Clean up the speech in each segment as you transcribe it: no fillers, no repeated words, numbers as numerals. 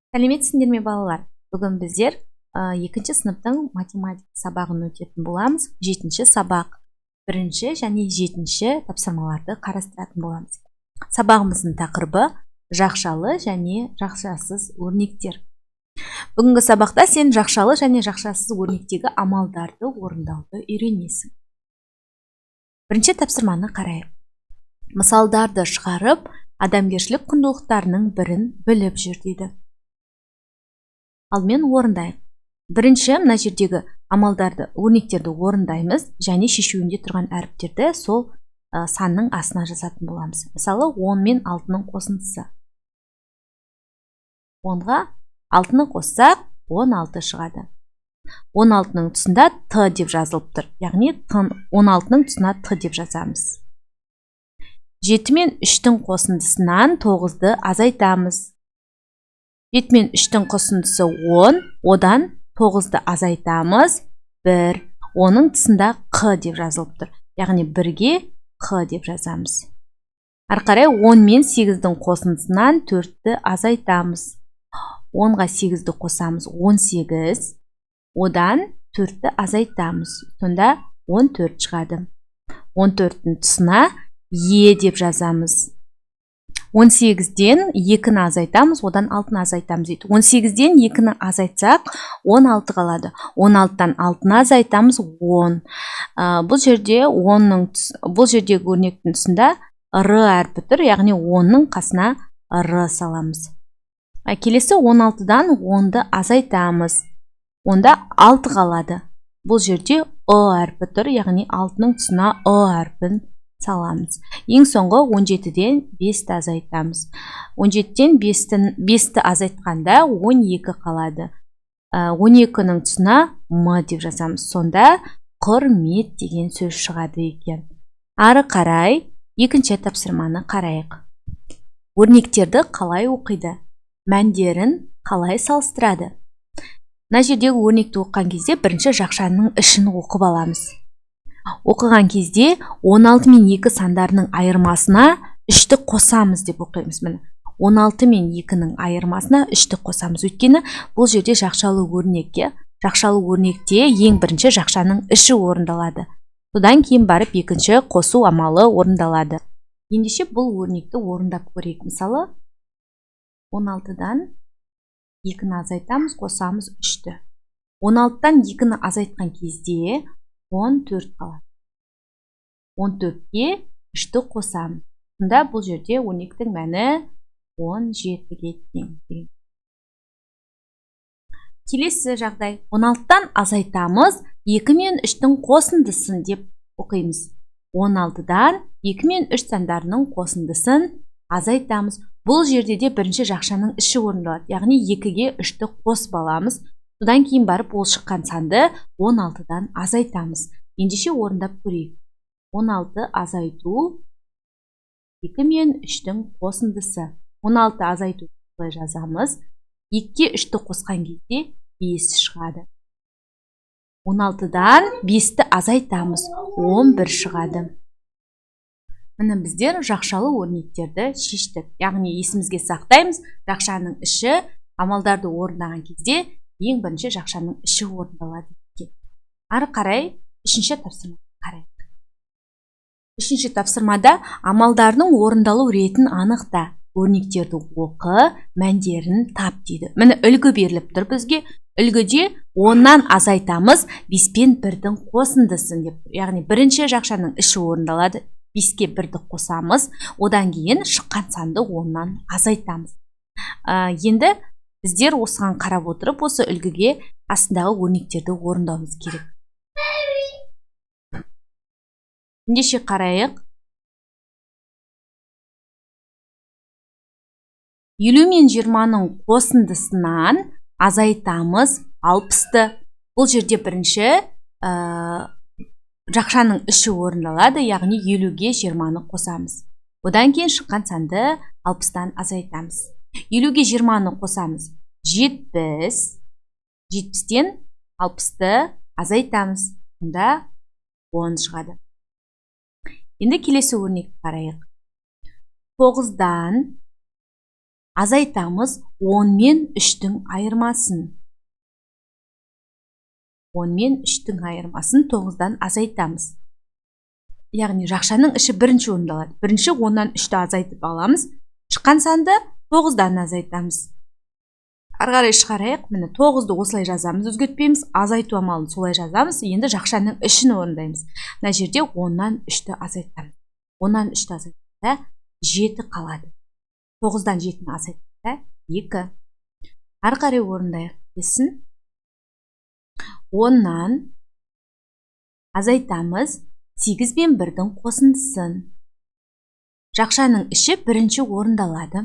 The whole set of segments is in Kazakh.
Сәлеметсіңдер ме балалар? Бүгін біздер екінші сыныптың математика сабағын өтетін боламыз. Жетінші сабақ, бірінші және жетінші тапсырмаларды қарастыратын боламыз. Сабағымыздың тақырыбы жақшалы және жақшасыз өрнектер. Бүгінгі сабақта сен жақшалы және жақшасыз өрнектегі амалдарды орындауды үйренесің. Бірінші тапсырманы қарайық. Мысалдарды шығарып, адамгершілік құндылықтарының бірін біліп жүр дейді. Алдымен орындайық. Бірінші мына жердегі амалдарды, өрнектерді орындаймыз және шешуінде тұрған әріптерді сол санның астына жазатын боламыз. Мысалы, 10 мен 6-ның қосындысы. 10-ға 6-ны қоссақ, 16 шығады. 16-ның тұсында Т деп жазылып тұр. Яғни 16-ның тұсына Т деп жазамыз. 7 мен 3-дің қосындысынан 9-ды азайтамыз. 7 мен 3-дің қосындысы 10, одан 9-ды азайтамыз. 1, оның тұсында Қ деп жазылып тұр. Яғни 1-ге Қ деп жазамыз. Ары қарай 10 мен 8-дің қосындысынан 4-ті азайтамыз. 10-ға 8-ді қосамыз, 18, одан 4-ті азайтамыз. Сонда 14 шығады. 14-тің тұсына Е деп жазамыз. 18-ден 2-ні азайтамыз, одан 6-ны азайтамыз дейді. 18-ден 2-ні азайтсақ, 16 қалады. 16-дан 6-ны азайтамыз, 10. Бұл жердегі өрнектің тұсында Р әрпі тұр, яғни 10-ның қасына Р саламыз. Келесі 16-дан 10-ды азайтамыз. Онда 6 қалады. Бұл жерде О әрпі тұр, яғни 6-ның тұсына О әрпін саламыз. Ең соңғы 17-ден 5-ті азайтамыз. 17-ден 5-ті азайтқанда 12 қалады. 12-ның тұсына М деп жазамыз. Сонда құрмет деген сөз шығады екен. Ары қарай екінші тапсырманы қарайық. Өрнектерді қалай оқиды? Мәндерін қалай салыстырады? Мына жердегі өрнекті оқыған кезде бірінші жақшаның ішін оқып аламыз. Оқыған кезде 16 мен 2 сандарының айырмасына 3-ті қосамыз деп оқимыз. 16 мен 2-ның айырмасына 3-ті қосамыз. Өйткені бұл жерде жақшалы өрнекте ең бірінші жақшаның іші орындалады. Содан кейін барып екінші қосу амалы орындалады. Ендеше бұл өрнекті орындап көрейік. Мысалы, 16-дан 2-ні азайтамыз, қосамыз 3-ті. 16-дан 2-ні азайтқан кезде 14 қалады. 14-ге 3-ті қосамыз. Сонда бұл жерде өрнектің мәні 17-ге тең. Келесі жағдай. 16-дан азайтамыз, 2 мен 3-дің қосындысын деп оқимыз. 16-дан 2 мен 3 сандарының қосындысын азайтамыз. Бұл жерде де бірінші жақшаның іші орындалады. Яғни 2-ге 3-ті қосып аламыз. Содан кейін барып ол шыққан санды 16-дан азайтамыз. Ендеше орындап көрейік. 16 азайту 2 мен 3-дің қосындысы. 16 азайту былай жазамыз. 2-ге 3-ті қосқан кезде 5 шығады. 16-дан 5-ті азайтамыз. 11 шығады. Міне біздер жақшалы өрнектерді шештік. Яғни есімізге сақтаймыз. Жақшаның іші амалдарды орындаған кезде ең бірінші жақшаның іші орындалады. Ары қарай үшінші тапсырманы қарайық. Үшінші тапсырмада амалдардың орындалу ретін анықта. Өрнектерді оқы, мәндерін тап дейді. Міне үлгі беріліп тұр бізге. Үлгіде 10-нан азайтамыз, 5 пен 1-дің қосындысын деп. Яғни бірінші жақшаның іші орындалады. 5-ке 1-ді қосамыз, одан кейін шыққан санды 10-нан азайтамыз. Енді біздер осыған қарап отырып, осы үлгіге астындағы өрнектерді орындауымыз керек. Ендеше қарайық. 50 мен 20-ның қосындысынан азайтамыз 60-ты. Бұл жерде бірінші жақшаның іші орындалады, яғни 50-ге 20-ны қосамыз. Одан кейін шыққан санды 60-тан азайтамыз. 50-ге 20-ны қосамыз. 70. 70-тен 60-ты азайтамыз. Онда 10 шығады. Енді келесі өрнекті қарайық. 9-дан азайтамыз 10 мен 3-тің айырмасын. 10 мен 3-тің айырмасын 9-дан азайтамыз. Яғни жақшаның іші бірінші орында алады. Бірінші 10-нан 3-ті азайтып аламыз. Шыққан санды 9-дан азайтамыз. Ары қарай шығарайық. Міне 9-ды осылай жазамыз, өзгертпейміз. Азайту амалын солай жазамыз. Енді жақшаның ішін орындаймыз. Мына жерде 10-нан 3-ті азайтамыз. 10-нан 3-ті азайтқанда 7 қалады. 9-дан 7-ні азайтқанда 2. Ары қарай орындайық. Десін. 10-нан азайтамыз 8 мен 1-дің қосындысын. Жақшаның іші бірінші орындалады.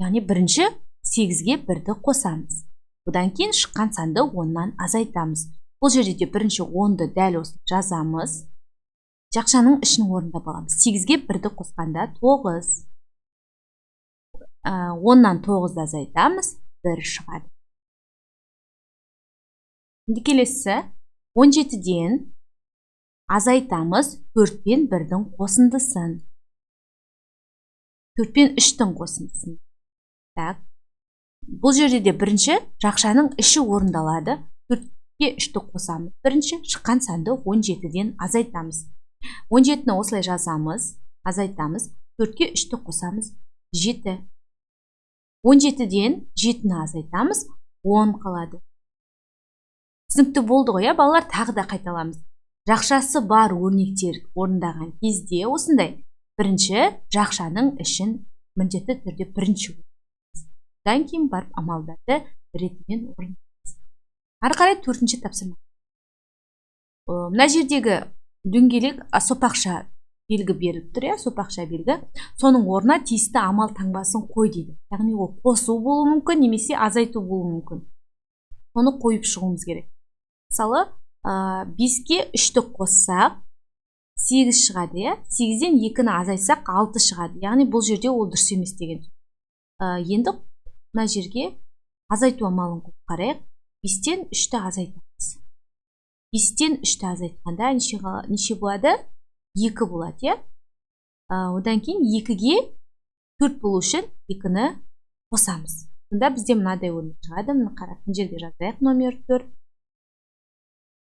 Яғни бірінші 8-ге 1-ді қосамыз. Одан кейін шыққан санды 10-нан азайтамыз. Бұл жерде де бірінші 10-ды дәл осы жазамыз. Жақшаның ішін орындап аламыз. 8-ге 1-ді қосқанда 9. 10-нан 9-ды азайтамыз. 1 шығады. Енді келесі 17-ден азайтамыз 4 пен 1-дің қосындысын. 4 пен 3-тің қосындысын. Так. Бұл жерде де бірінші жақшаның іші орындалады. 4-ке 3-ті қосамыз. Бірінші шыққан санды 17-ден азайтамыз. 17-ні осылай жазамыз. Азайтамыз. 4-ке 3-ті қосамыз. 7. 17-ден 7-ні азайтамыз. 10 қалады. Түсінікті болды ғой, балалар, тағы да қайталамыз. Жақшасы бар өрнектер орындаған кезде осындай. Бірінші жақшаның ішін міндетті түрде бірінші орындаймыз. Одан кейін барып амалдарды ретімен орындаймыз. Ары қарай 4-ші тапсырма. Мына жердегі дөңгелек сопақша белгі беріліп тұр, сопақша белгі. Соның орнына тиісті амал таңбасын қой дейді. Яғни ол қосу болуы мүмкін, немесе азайту болуы мүмкін. Соны қойып шығуымыз керек. Мысалы, 5-ке 3-ті қоссақ 8 шығады. 8-ден 2-ні азайтсақ 6 шығады. Яғни бұл жерде ол дұрыс емес деген. Енді мына жерге азайту амалын қойып қарайық. 5-тен 3-ті азайтамыз. 5-тен 3-ті азайтқанда неше болады? 2 болады. Одан кейін 2-ге 4 болу үшін 2-ні қосамыз. Сонда бізде мынадай өрнек шығады. Мына қарап, мына жерге жазайық номер 4.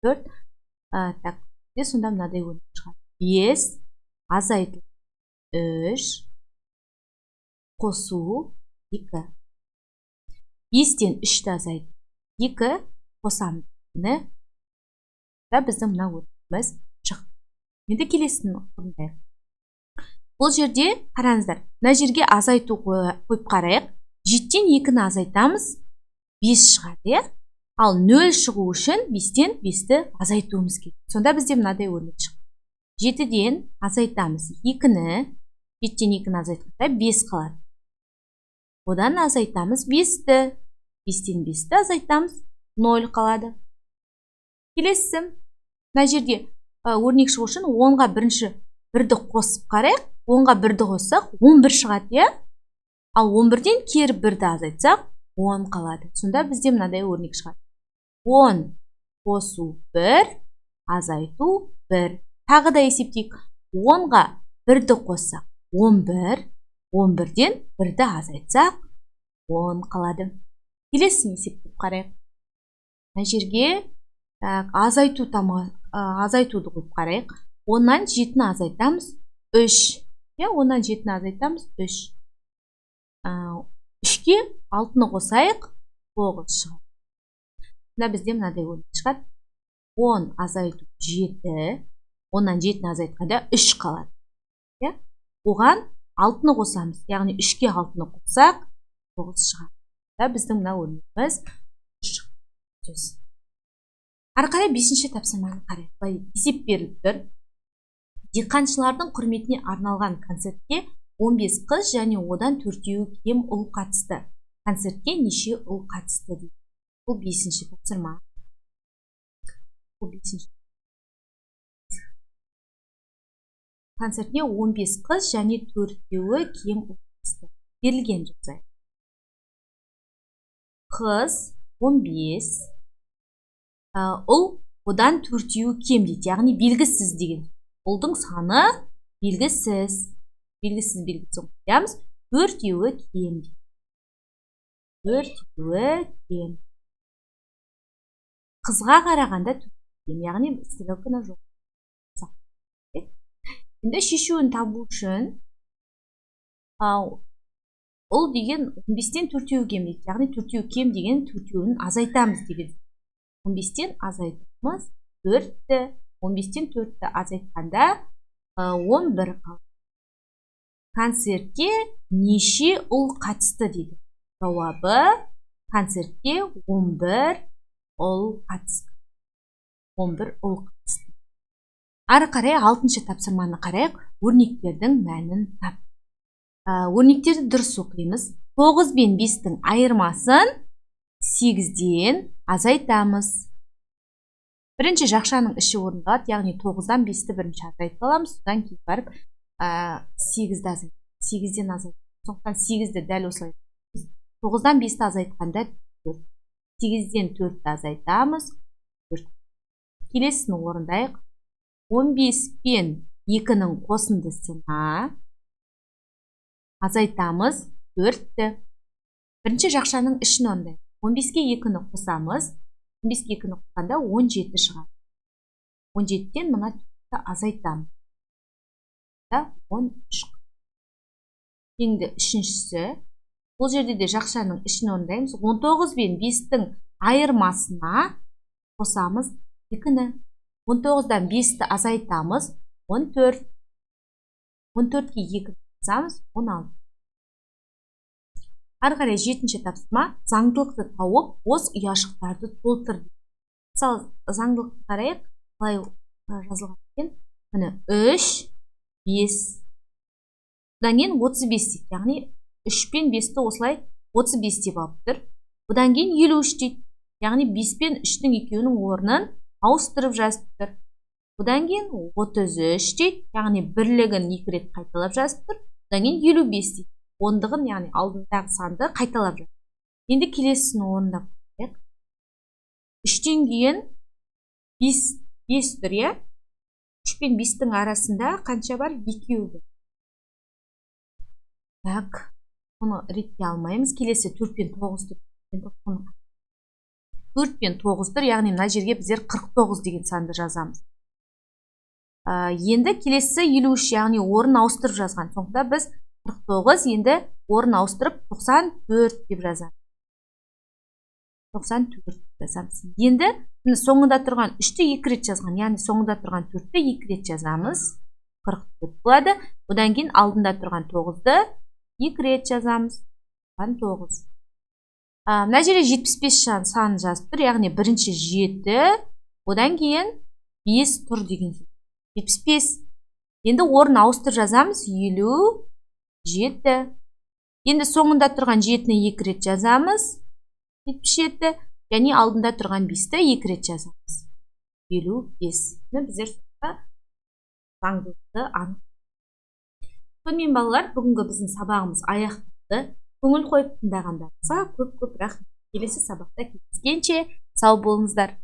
Так, сонда мынадай өрнек шығады. 5 азайту 3 қосу 2. 5-тен 3-ті азайту 2 қосамыз. Біздің мына өрнегіміз шықты. Енді келесін орындайық. Бұл жерде қараңыздар, мына жерге азайту қойып қарайық. 7-тен 2-ні азайтамыз, 5 шығады. Ал 0 шығу үшін 5-тен 5-ті азайтуымыз керек. Сонда бізде мынадай өрнек шықты. 7-ден азайтамыз 2-ні, 7-тен 2-ні азайтқанда 5 қалады. Одан азайтамыз 5-ті, 5-тен 5-ті азайтамыз 0 қалады. Келесі, мына жерде өрнек шығу үшін 10-ға бірінші 1-ді қосып қарайық. 10-ға 1-ді қоссақ 11 шығады. Ал 11-ден кері 1-ді азайтсақ 10 қалады. Сонда бізде мынадай өрнек шығады. 10 қосу 1, азайту 1. Тағы да есептейік. 10-ға 1-ді қоссақ 11, 11-ден 1-ді азайтсақ 10 қалады. Келесін есептеп қарайық. Мына жерге азайтуды қойып қарайық. 10-нан 7-ні азайтамыз 3. 10-нан 7-ні азайтамыз 3. 3-ке 6-ны қосайық 9 шығады. Мына бізде мынадай өрнек шығады. 10 азайту 7, 10-нан 7-ні азайтқанда 3 қалады. Оған 6-ны қосамыз. Яғни 3-ке 6-ны қоссақ 9 шығады. Біздің мына өрнегіміз шықты. Ары қарай 5-ші тапсырманы қарайық. Есеп беріліп тұр. Диқаншылардың құрметіне арналған концертке 15 қыз және одан 4-еуі кем ұл қатысты. Концертке неше ұл қатысты дейді. Бұл 5-ші тапсырма. Концертіне 15 қыз және 4-еуі кем ұл қатысты. Берілген жазайық. Қыз 15, ұл одан 4-еуі кем дейді. Яғни белгісіз деген. Ұлдың саны белгісіз. Белгісіз қоямыз. 4-еуі кем дейді. 4 тең. Қызға қарағанда 4 тең, яғни стрелканы жоқ. Енді шешуін табу үшін ұл деген 15-тен 4-еу кем дейді. Яғни 4-еу кем деген 4-еуін азайтамыз деген. 15-тен азайтамыз 4-ті. 15-тен 4-ті азайтқанда 11 қалды. Концертке неше ұл қатысты дейді. Жауабы концертке 11 ұл қатысты. 11 ұл қатысты. Ары қарай 6-шы тапсырманы қарайық. Өрнектердің мәнін тап. Өрнектерді дұрыс оқимыз. 9 бен 5-тің айырмасын 8-ден азайтамыз. Бірінші жақшаның іші орындалады, яғни 9-дан 5-ті бірінші азайтып аламыз, содан кейін барып 8-ді азайтамыз. 8-ден азайтамыз. Сондықтан 8-ді дәл осылай 9-дан 5-ті азайтқанда 4. 8-ден 4-ті азайтамыз. 4. Келесіні орындайық. 15 пен 2-ның қосындысына азайтамыз 4-ті. Бірінші жақшаның ішін орындайық. 15-ке 2-ні қосамыз. 15-ке 2-ні қосқанда 17 шығады. 17-тен мына 4-ті азайтамыз. 13. Енді үшіншісі. Бұл жерде де жақшаның ішін орындаймыз. 19 бен 5-тің айырмасына қосамыз 2-ні. 19-дан 5-ті азайтамыз 14. 14-ке 2-ні қосамыз 16. Ары қарай 7-ші тапсырма. Заңдылықты тауып, бос ұяшықтарды толтыр. Мысалы, заңдылықты қарайық. Қалай жазылған екен? Міне 3, 5. Бұдан кейін 35 дейді. Яғни 3 пен 5-ті осылай 35 деп алып тұр. Бұдан кейін 53 дейді. Яғни 5 пен 3-тің екеуінің орнын ауыстырып жазып тұр. Бұдан кейін 33 дейді. Яғни бірлігін 2 рет қайталап жазып тұр. Бұдан кейін 55 дейді. Ондығын, яғни алдындағы санды қайталап жазып. Енді келесіні орындап қояйық. 3-тен кейін 5 тұр, иә? 3 пен 5-тің арасында қанша бар? 2 бар. Так, оны ретке алмаймыз. Келесі 4 пен 9 тұр. 4 пен 9 тұр, яғни мына жерге біздер 49 деген санды жазамыз. Енді келесі 53, яғни орын ауыстырып жазған. Соңында біз 49, енді орын ауыстырып 94 деп жазамыз. 94 жазамыз. Енді соңында тұрған 3-ті 2 рет жазған, яғни соңында тұрған 4-ті 2 рет жазамыз. 44 болады. Бұдан кейін алдында тұрған 9-ды 2 рет жазамыз. 9. Мына жерде 75 санын жазып тұр, яғни бірінші 7, одан кейін 5 тұр деген. 75. Енді орын ауыстырып жазамыз. 57. Енді соңында тұрған 7-ні 2 рет жазамыз. 77. Және алдында тұрған 5-ті 2 рет жазамыз. 55. Біздер заңдылықты анық. Сонымен балалар, бүгінгі біздің сабағымыз аяқталды. Көңіл қойып тыңдағандарыңызға көп-көп рахмет. Келесі сабақта кездескенше сау болыңыздар.